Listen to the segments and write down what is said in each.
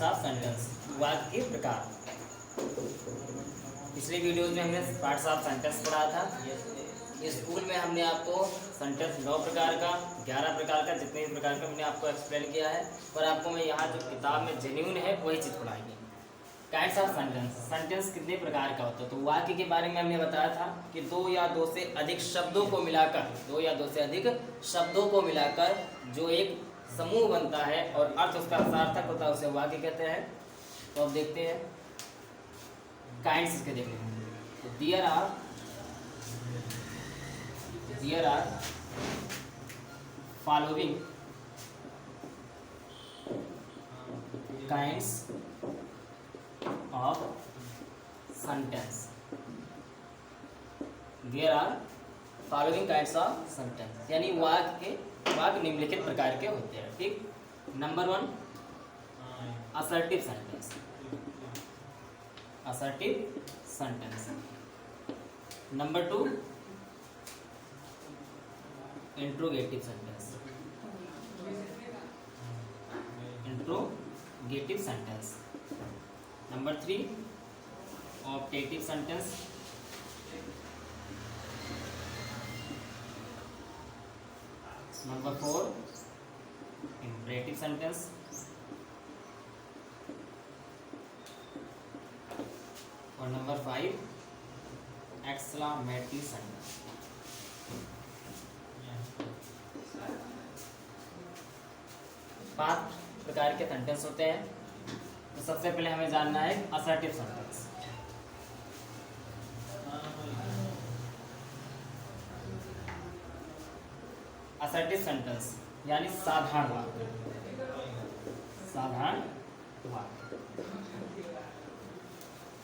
Kinds of sentence, वाक्य के प्रकार। पिछले वीडियोज में हमने पार्ट्स ऑफ सेंटेंस पढ़ा था। स्कूल में हमने आपको सेंटेंस 9 प्रकार का, 11 प्रकार का, जितने भी प्रकार का हमने आपको एक्सप्लेन किया है। पर आपको मैं यहाँ जो किताब में जेन्युइन है वही चीज़ पढ़ाएंगे। काइंड्स ऑफ सेंटेंस, सेंटेंस कितने प्रकार का होता है। तो वाक्य के बारे में हमने बताया था कि 2 या 2 से अधिक शब्दों को मिलाकर, 2 या 2 से अधिक शब्दों को मिलाकर जो एक समूह बनता है और अर्थ उसका सार्थक होता है, उसे वाक्य कहते हैं। तो अब देखते हैं काइंड्स इसके देखने हैं। तो there are following kinds of sentence, there are following kinds of sentence, यानी वाक्य निम्नलिखित प्रकार के होते हैं। ठीक। Number 1 assertive sentence, assertive sentence. Number 2 interrogative sentence, interrogative sentence. Number 3 optative sentence. Number 4 imperative sentence. और नंबर 5 एक्सक्लेमेटरी सेंटेंस। पांच प्रकार के सेंटेंस होते हैं। तो सबसे पहले हमें जानना है असर्टिव सेंटेंस। असर्टिव सेंटेंस यानी साधारण वाक्य, साधारण वाक्य,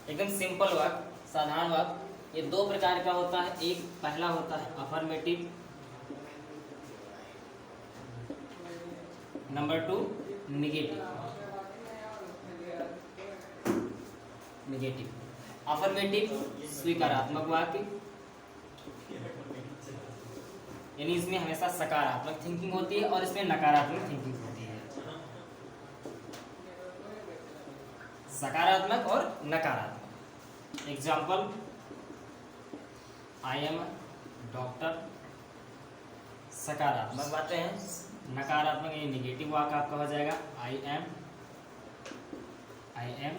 एकदम सिंपल वाक्य, साधारण वाक्य। ये 2 प्रकार का होता है। एक पहला होता है अफर्मेटिव, नंबर 2 निगेटिव। अफर्मेटिव स्वीकारात्मक वाक्य, यानी इसमें हमेशा सकारात्मक थिंकिंग होती है और इसमें नकारात्मक थिंकिंग होती है। सकारात्मक और नकारात्मक। एग्जाम्पल, आई एम डॉक्टर, सकारात्मक बातें हैं। नकारात्मक ये निगेटिव वाक्य आपका हो जाएगा, I am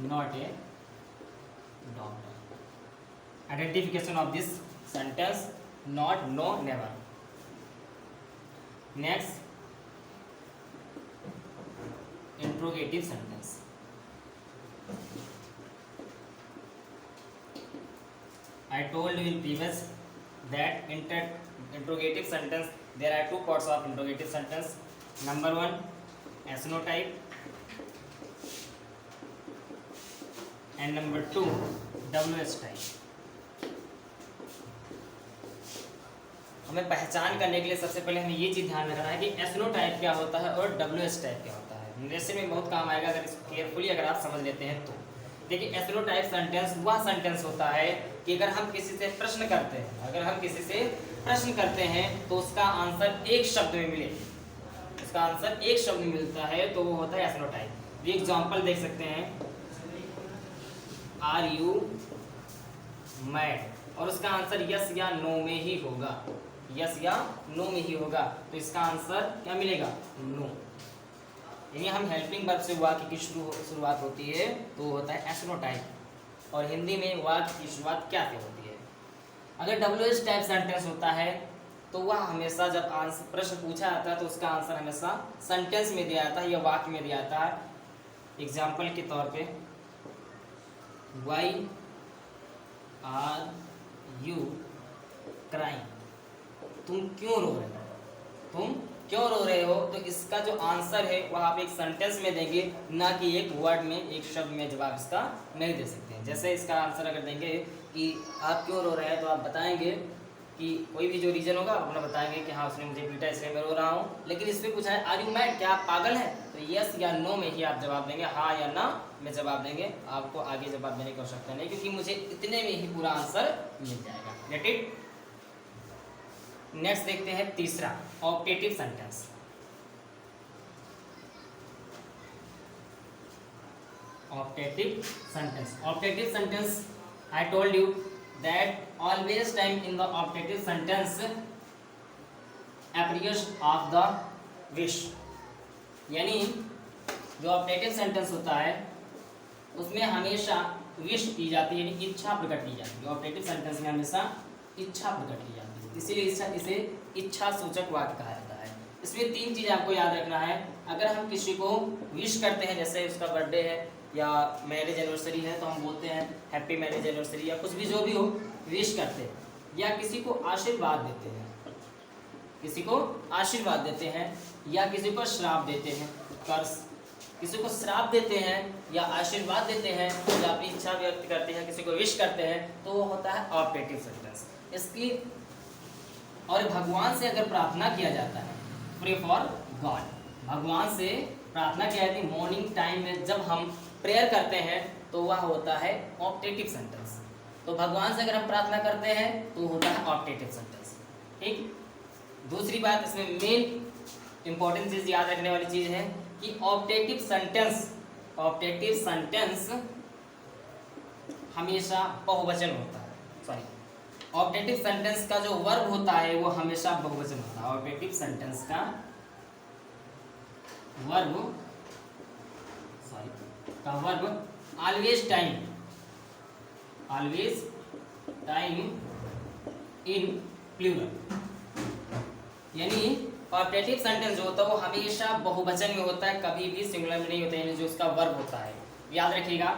not a doctor. Identification of this sentence, not, no, never. Next interrogative sentence. I told you in previous that interrogative sentence, there are 2 parts of interrogative sentence. Number 1 SNO type and number 2 WS type. हमें पहचान करने के लिए सबसे पहले हमें ये चीज़ ध्यान रखना है कि SNO टाइप क्या होता है और WS टाइप क्या होता है। इंग्लिश में बहुत काम आएगा अगर इसको केयरफुली अगर आप समझ लेते हैं तो। देखिए, SNO टाइप सेंटेंस वह सेंटेंस होता है कि अगर हम किसी से प्रश्न करते हैं, तो उसका आंसर एक शब्द में मिले, उसका आंसर एक शब्द में मिलता है, तो वो होता है SNO टाइप। ये एग्जांपल देख सकते हैं, आर यू मैड, और उसका आंसर यस या नो में ही होगा, यस या नो में ही होगा, तो इसका आंसर क्या मिलेगा, नो। यानी हम हेल्पिंग वर्ब से वाक्य की शुरुआत होती है तो होता है SNO टाइप। और हिंदी में वाक्य की शुरुआत क्या से होती है। अगर WS टाइप सेंटेंस होता है तो वह हमेशा जब आंसर प्रश्न पूछा जाता है तो उसका आंसर हमेशा सेंटेंस में दिया जाता है या वाक्य में दिया जाता है। एग्जाम्पल के तौर पे, वाई आर यू क्राइंग, तुम क्यों रो रहे हो, तुम क्यों रो रहे हो। तो इसका जो आंसर है वह आप एक सेंटेंस में देंगे, ना कि एक वर्ड में, एक शब्द में जवाब इसका नहीं दे सकते हैं। जैसे इसका आंसर अगर देंगे कि आप क्यों रो रहे हैं, तो आप बताएंगे कि कोई भी जो रीजन होगा अपना बताएंगे कि हाँ उसने मुझे पीटा इसलिए मैं रो रहा हूँ। लेकिन इस पर पूछा है आर यू मैड, क्या आप पागल हैं, तो यस या नो में ही आप जवाब देंगे, हाँ या ना में जवाब देंगे। आपको आगे जवाब देने की आवश्यकता नहीं, क्योंकि मुझे इतने में ही पूरा आंसर मिल जाएगा। Get it. नेक्स्ट देखते हैं तीसरा, optative sentence. Optative sentence. Optative sentence, I told you that always time in the optative sentence appears of the wish. यानी जो ऑप्टेटिव सेंटेंस होता है उसमें हमेशा विश की जाती है, यानी इच्छा प्रकट की जाती है. ऑप्टेटिव सेंटेंस में हमेशा इच्छा प्रकट की जाती है, इसीलिए इसे इच्छा सूचक वाक्य कहा जाता है. इसमें 3 चीज़ें आपको याद रखना है. अगर हम किसी को विश करते हैं, जैसे उसका बर्थडे है या मैरिज एनिवर्सरी है, तो हम बोलते हैं हैप्पी मैरिज एनिवर्सरी, या कुछ भी जो भी हो विश करते हैं. या किसी को आशीर्वाद देते हैं, किसी को आशीर्वाद देते हैं, या किसी को श्राप देते हैं, कर्स. किसी को श्राप देते हैं या आशीर्वाद देते हैं या अपनी इच्छा व्यक्त करते हैं, किसी को विश करते हैं, तो वो होता है ऑप्टेटिव सेंटेंस. इसकी और भगवान से अगर प्रार्थना किया जाता है, प्रे फॉर गॉड, भगवान से प्रार्थना किया जाती है मॉर्निंग टाइम में, जब हम प्रेयर करते हैं तो वह होता है ऑप्टेटिव सेंटेंस. तो भगवान से अगर हम प्रार्थना करते हैं तो होता है ऑप्टेटिव सेंटेंस. ठीक. दूसरी बात, इसमें मेन इंपॉर्टेंट चीज याद रखने वाली चीज है कि ऑप्टेटिव सेंटेंस हमेशा बहुवचन होता है. सॉरी, ऑप्टेटिव सेंटेंस का जो वर्ब होता है वो हमेशा बहुवचन होता है. ऑप्टेटिव सेंटेंस का verb always time in plural. यानी ऑप्टेटिव सेंटेंस जो होता है वो हमेशा बहुवचन में होता है, कभी भी सिंगुलर में नहीं होता है. यानी जो उसका वर्ब होता है, याद रखिएगा.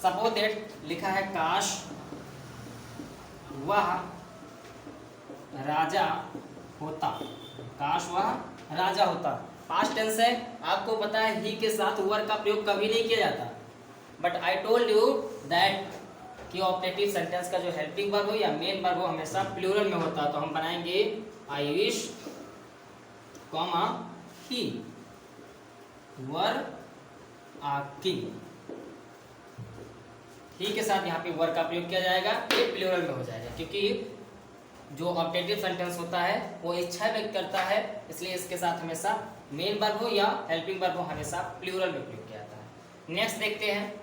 सपोज दैट लिखा है काश वह राजा होता, काश वह राजा होता. पास्ट टेंस है, आपको पता है ही के साथ वर का प्रयोग कभी नहीं किया जाता. But I told you that कि ऑप्टेटिव सेंटेंस का जो हेल्पिंग वर्ब हो या मेन वर्ब हो हमेशा प्लूरल में होता है. तो हम बनाएंगे I wish comma he were a king. He के साथ यहाँ पे वर का प्रयोग किया जाएगा, ये प्लूरल में हो जाएगा, क्योंकि जो ऑप्टेटिव सेंटेंस होता है वो इच्छा व्यक्त करता है, इसलिए इसके साथ हमेशा मेन वर्ब हो या हेल्पिंग वर्ब हो हमेशा प्लूरल में प्रयोग किया जाता है. नेक्स्ट देखते हैं.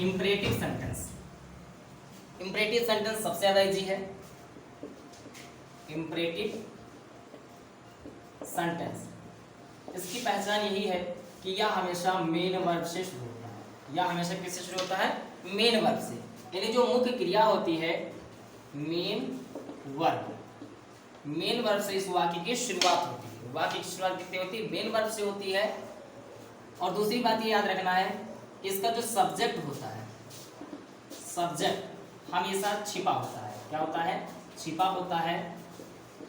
Imperative sentence. इंपरेटिव सेंटेंस सबसे ज्यादा इजी है. इंपरेटिव सेंटेंस, इसकी पहचान यही है कि यह हमेशा मेन वर्ब से शुरू होता है. यह हमेशा किससे शुरू होता है? मेन वर्ब से. यानी जो मुख्य क्रिया होती है मेन वर्ब, मेन वर्ब से इस वाक्य की शुरुआत होती है. वाक्य की शुरुआत किससे होती है? मेन वर्ब से होती है. और दूसरी बात ये याद रखना है, इसका जो सब्जेक्ट होता है, सब्जेक्ट हमेशा छिपा होता है. क्या होता है? छिपा होता है,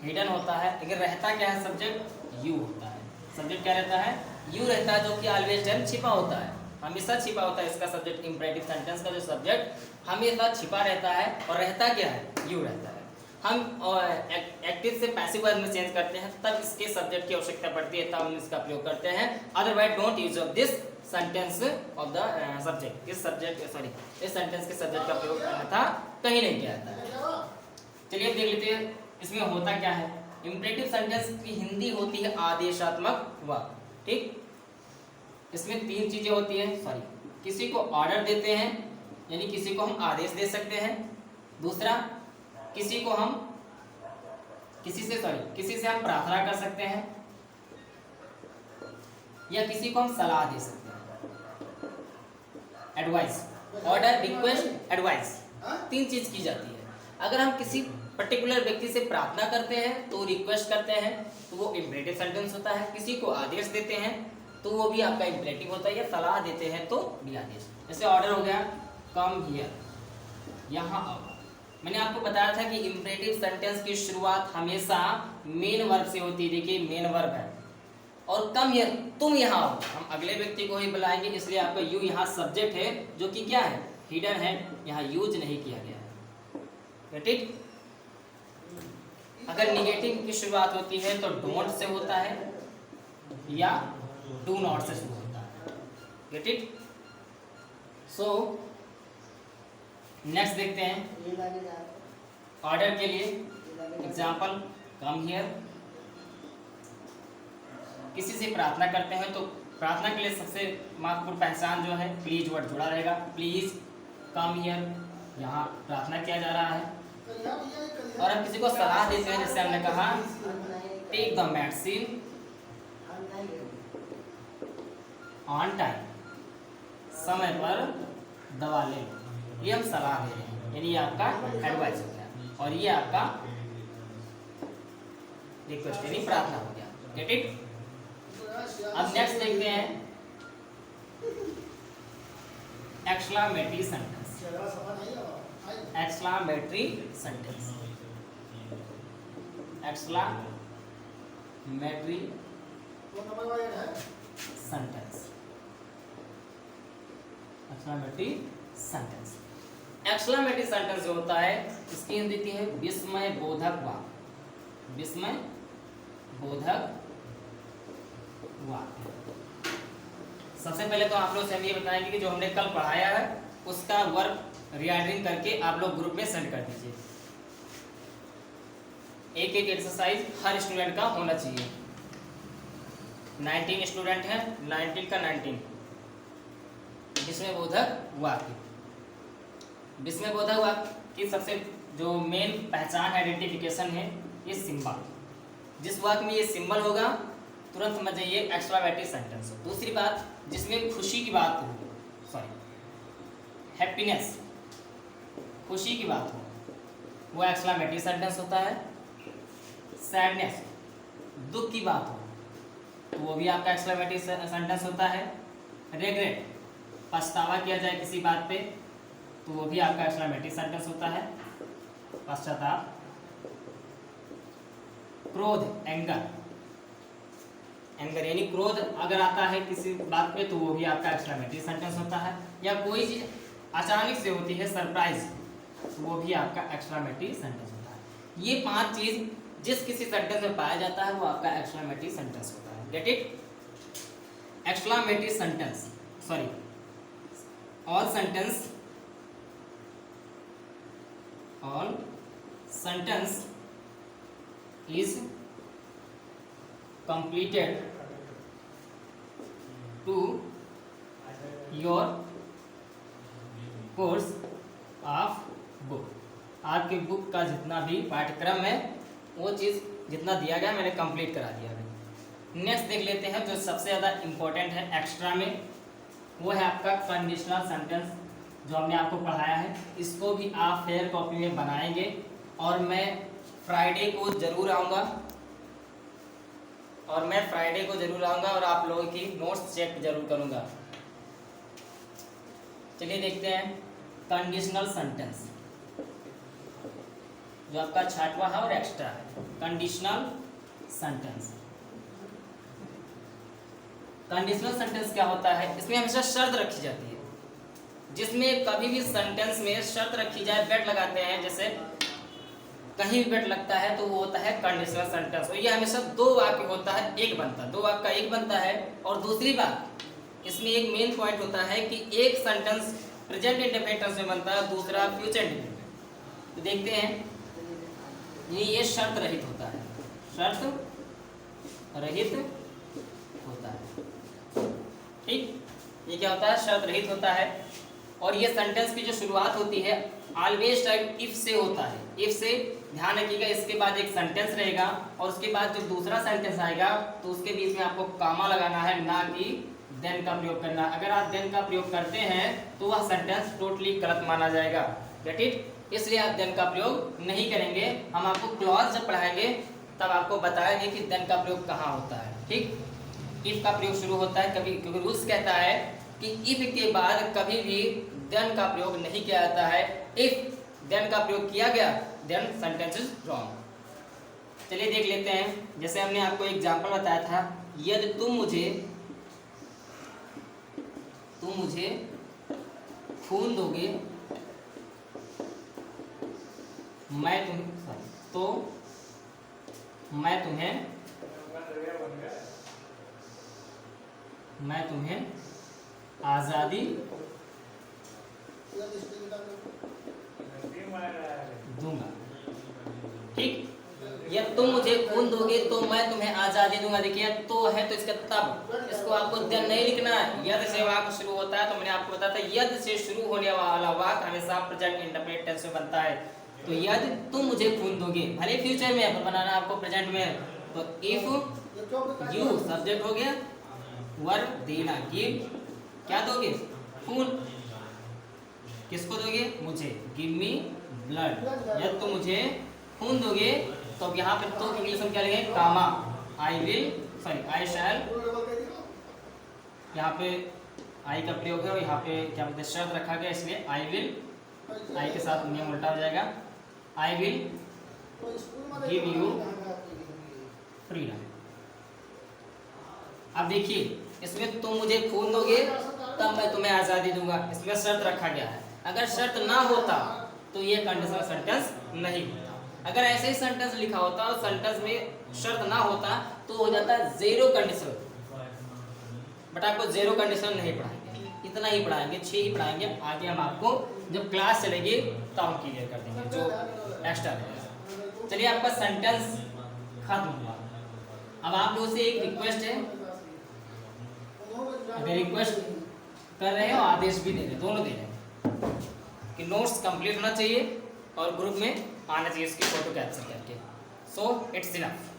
हिडन होता है. लेकिन रहता क्या है? सब्जेक्ट यू होता है. सब्जेक्ट क्या रहता है? यू रहता है, जो कि ऑलवेज टाइम छिपा होता है, हमेशा छिपा होता है. इसका सब्जेक्ट, इंपरेटिव सेंटेंस का जो सब्जेक्ट हमेशा छिपा रहता है, और रहता क्या है? यू रहता है. हम एक्टिव से पैसिव वर्ब में चेंज करते हैं तब इसके सब्जेक्ट की आवश्यकता पड़ती है, तब हम इसका प्रयोग करते हैं. Otherwise don't use of this sentence of the subject. इस सेंटेंस के सब्जेक्ट का प्रयोग करना था कहीं नहीं किया जाता है. चलिए देख लेते हैं इसमें होता क्या है. इंपरेटिव सेंटेंस की हिंदी होती है आदेशात्मक वाक्य. ठीक. इसमें 3 चीजें होती हैं. किसी को ऑर्डर देते हैं, यानी किसी को हम आदेश दे सकते हैं. दूसरा, किसी से हम प्रार्थना कर सकते हैं, या किसी को हम सलाह दे सकते हैं. एडवाइस, ऑर्डर, रिक्वेस्ट, एडवाइस, 3 चीज की जाती है. अगर हम किसी पर्टिकुलर व्यक्ति से प्रार्थना करते हैं तो रिक्वेस्ट करते हैं तो वो इंपरेटिव सेंटेंस होता है. किसी को आदेश देते हैं तो वो भी आपका इंपरेटिव होता है, या सलाह देते हैं तो भी आदेश. जैसे ऑर्डर हो गया, कम हियर, यहाँ आओ. मैंने आपको बताया था कि इंपरेटिव सेंटेंस की शुरुआत हमेशा मेन वर्ब से होती है. देखिए मेन वर्ब है, और कम हियर, तुम यहाँ आओ, हम अगले व्यक्ति को ही बुलाएंगे, इसलिए आपका यू यहाँ सब्जेक्ट है, जो कि क्या है? हिडन है, यहाँ यूज नहीं किया गया है. ठीक. अगर निगेटिव की शुरुआत होती है तो डोंट से होता है या डू नॉट से शुरू होता है. Get it? सो नेक्स्ट देखते हैं ऑर्डर के लिए. एग्जाम्पल, कम हियर, किसी से प्रार्थना करते हैं तो प्रार्थना के लिए सबसे महत्वपूर्ण पहचान जो है प्लीज वर्ड जुड़ा रहेगा। प्लीज कम हियर, यहाँ प्रार्थना किया जा रहा है। और हम किसी को सलाह देते हैं, जैसे हमने कहा take the medicine on time, समय पर दवा ले लो, ये हम सलाह दे रहे हैं, यानी ये आपका एडवाइस हो गया और ये आपका रिक्वेस्ट यानी प्रार्थना हो गया। Get it? अब नेक्स्ट देखते हैं exclamatory sentence. Exclamatory sentence, exclamatory sentence, exclamatory sentence. Exclamatory sentence जो होता है इसकी हिंदी होती है विस्मय बोधक वाक्य। विस्मय बोधक वाक्य। सबसे पहले तो आप लोग से हम ये बताएंगे कि जो हमने कल पढ़ाया है उसका वर्क रीआर्डरिंग करके आप लोग ग्रुप में सेंड कर दीजिए। एक एक एक्सरसाइज हर स्टूडेंट का होना चाहिए। 19 स्टूडेंट हैं, 19 का 19। विस्मय बोधक वाक्य। विस्मय बोधक वाक्य की सबसे जो मेन पहचान आइडेंटिफिकेशन है ये सिंबल। जिस वाक्य में ये सिंबल होगा तुरंत समझ जाइए एक्सक्लेमेटरी सेंटेंस हो। दूसरी बात, जिसमें खुशी की बात हो, सॉरी हैप्पीनेस, खुशी की बात हो, वो एक्सक्लेमेटरी सेंटेंस होता है। सैडनेस, दुख की बात हो तो वो भी आपका एक्सक्लेमेटरी सेंटेंस होता है। रिग्रेट, पछतावा किया जाए किसी बात पे तो वो भी आपका एक्सक्लेमेटरी सेंटेंस होता है। पश्चाताप। क्रोध, एंगर, एंगर यानी क्रोध अगर आता है किसी बात पे तो वो भी आपका एक्सक्लेमेटरी सेंटेंस होता है। या कोई चीज अचानक से होती है, सरप्राइज, तो वो भी आपका एक्सक्लेमेटरी सेंटेंस होता है। ये 5 चीज जिस किसी सेंटेंस में पाया जाता है वो आपका एक्सक्लेमेटरी सेंटेंस होता है। Get it? Exclamatory sentence, sorry all sentence, all sentence is completed to your course of book। आपके बुक का जितना भी पाठ्यक्रम है वो चीज़ जितना दिया गया मैंने कंप्लीट करा दिया है। नेक्स्ट देख लेते हैं जो सबसे ज़्यादा इम्पोर्टेंट है एक्स्ट्रा में, वो है आपका कंडीशनल सेंटेंस जो हमने आपको पढ़ाया है। इसको भी आप फेयर कॉपी में बनाएंगे और मैं फ्राइडे को जरूर आऊँगा और आप लोगों की नोट्स चेक जरूर करूँगा। चलिए देखते हैं कंडीशनल सेंटेंस जो आपका 6वां है और एक्स्ट्रा है। कंडीशनल सेंटेंस, कंडीशनल सेंटेंस क्या होता है? इसमें हमेशा शर्त रखी जाती है। जिसमें कभी भी सेंटेंस में शर्त रखी जाए, बेट लगाते हैं, जैसे कहीं भी बेट लगता है तो वो होता है कंडीशनल सेंटेंस। और ये हमेशा 2 वाक्य होता है, एक बनता है, 2 वाक्य का एक बनता है। और दूसरी बात, इसमें एक मेन पॉइंट होता है कि एक सेंटेंस प्रेजेंट इंडेफिनिट टेंस में बनता है, दूसरा फ्यूचर इंडेफिनिट। तो देखते हैं ये शर्त रहित होता है, शर्त रहित होता है। ठीक, ये क्या होता है? शर्त रहित होता है। और ये सेंटेंस की जो शुरुआत होती है ऑलवेज टाइप इफ से होता है। इफ से ध्यान रखिएगा, इसके बाद एक सेंटेंस रहेगा और उसके बाद जो दूसरा सेंटेंस आएगा तो उसके बीच में आपको कामा लगाना है, ना कि देन का प्रयोग करना। अगर आप देन का प्रयोग करते हैं तो वह सेंटेंस टोटली गलत माना जाएगा। Get it? इसलिए आप देन का प्रयोग नहीं करेंगे। हम आपको क्लॉज जब पढ़ाएंगे तब आपको बताएंगे कि देन का प्रयोग कहाँ होता है। ठीक, इफ का प्रयोग शुरू होता है कभी, क्योंकि रूल्स कहता है कि इफ के बाद कभी भी देन का प्रयोग नहीं किया जाता है। इफ देन का प्रयोग किया गया देन सेंटेंस इज रॉन्ग। चलिए देख लेते हैं, जैसे हमने आपको एग्जांपल बताया था, यदि तुम मुझे खून दोगे मैं तुम्हें आजादी दूंगा। ठीक, या तुम मुझे खून दोगे तो मैं तुम्हें आजादी दूंगा। देखिए तो है तो इसका तब, इसको आपको देन नहीं लिखना है। यदि से वाक्य शुरू होता है तो मैंने आपको बताया था यदि से शुरू होने वाला वाक्य हमेशा प्रेजेंट इंडेफिनिट टेंस में बनता है। तो यदि तुम मुझे खून दोगे, भले फ्यूचर में है पर बनाना आपको प्रेजेंट में है। तो इफ यू सब्जेक्ट हो गया, वर्ब देना, गिव क्या दोगे, खून। किसको दोगे, मुझे, गिव मी ब्लड। यदि तुम मुझे खून दोगे तो अब यहाँ पे तो इंग्लिश में क्या लिखेंगे, कामा, आई विल, सॉरी आई शैल, यहाँ पे आई का प्रयोग है और यहाँ पे क्या बोलते हैं शर्त रखा गया, इसलिए आई विल, आई के साथ नियम उल्टा हो जाएगा, I will give you freedom. अब देखिए इसमें तुम मुझे खून दोगे तब मैं तुम्हें आजादी दूंगा, इसमें शर्त रखा गया है। अगर शर्त ना होता तो ये कंडीशनल सेंटेंस नहीं होता। अगर ऐसे ही सेंटेंस लिखा होता और सेंटेंस में शर्त ना होता तो हो जाता जीरो कंडीशन। बट आपको जीरो कंडीशन नहीं पढ़ाएंगे, इतना ही पढ़ाएंगे, 6 ही पढ़ाएंगे। आगे हम आपको जब क्लास चलेगी तब हम क्लियर कर देंगे जो एक्स्ट्रा रहेगा। चलिए आपका सेंटेंस खत्म हुआ। अब आप लोगों से एक रिक्वेस्ट है, अगर रिक्वेस्ट कर रहे हो आदेश भी दे रहे, दोनों दे रहे कि नोट्स कंप्लीट होना चाहिए और ग्रुप में आना चाहिए इसकी फोटो कैप्चर करके। So it's enough.